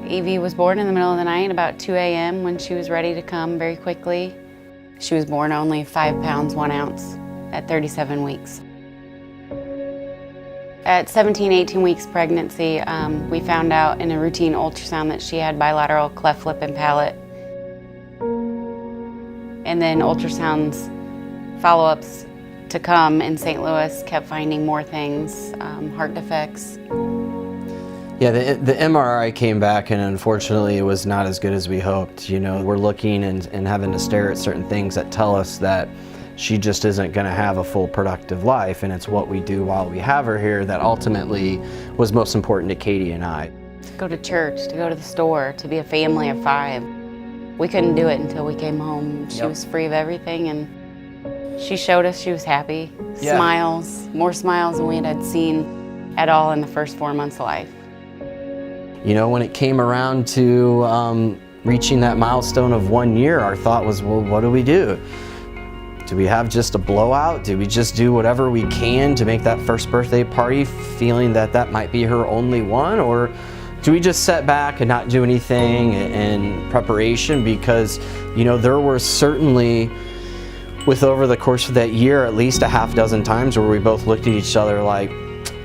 Evie was born in the middle of the night, about 2 a.m. when she was ready to come very quickly. She was born only 5 pounds, 1 ounce at 37 weeks. At 17, 18 weeks pregnancy, we found out in a routine ultrasound that she had bilateral cleft lip and palate. And then ultrasounds, follow-ups to come in St. Louis kept finding more things, heart defects. Yeah, the MRI came back and unfortunately it was not as good as we hoped. You know, we're looking and having to stare at certain things that tell us that she just isn't going to have a full productive life, and it's what we do while we have her here that ultimately was most important to Katie and I. To go to church, to go to the store, to be a family of 5. We couldn't do it until we came home. She was free of everything, and she showed us she was happy. Yeah. Smiles, more smiles than we had seen at all in the first 4 months of life. You know, when it came around to reaching that milestone of 1 year, our thought was, well, what do we do? Do we have just a blowout? Do we just do whatever we can to make that first birthday party feeling that that might be her only one? Or do we just sit back and not do anything in preparation? Because, you know, there were certainly, with over the course of that year, at least a half dozen times where we both looked at each other like,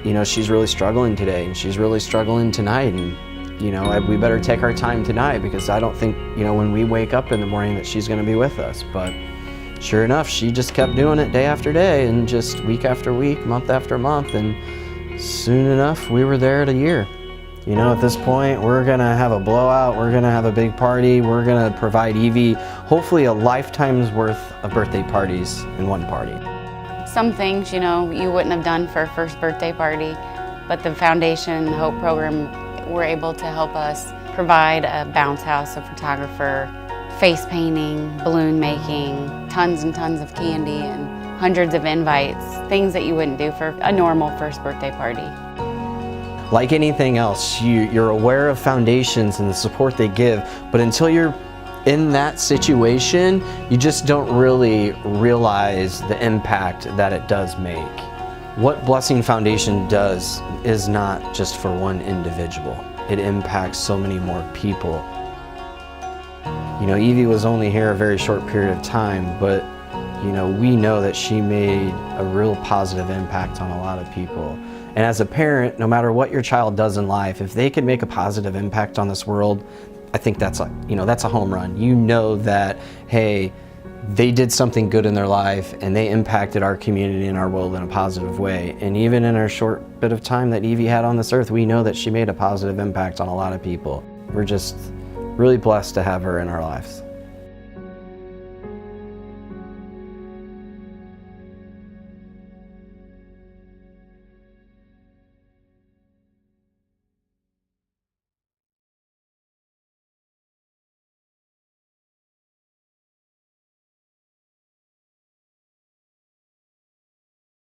you know, she's really struggling today and she's really struggling tonight, and you know, we better take our time tonight because I don't think, you know, when we wake up in the morning that she's going to be with us. But sure enough, she just kept doing it day after day and just week after week, month after month, and soon enough we were there at a year. You know, at this point we're going to have a blowout, we're going to have a big party, we're going to provide Evie hopefully a lifetime's worth of birthday parties in one party. Some things, you know, you wouldn't have done for a first birthday party, but the Foundation, the Hope Program, were able to help us provide a bounce house, a photographer, face painting, balloon making, tons and tons of candy, and hundreds of invites, things that you wouldn't do for a normal first birthday party. Like anything else, you're aware of foundations and the support they give, but until you're in that situation, you just don't really realize the impact that it does make. What Blessing Foundation does is not just for one individual. It impacts so many more people. You know, Evie was only here a very short period of time, but you know, we know that she made a real positive impact on a lot of people. And as a parent, no matter what your child does in life, if they can make a positive impact on this world, I think that's that's a home run. You know that, hey, they did something good in their life and they impacted our community and our world in a positive way. And even in our short bit of time that Evie had on this earth, we know that she made a positive impact on a lot of people. We're just really blessed to have her in our lives.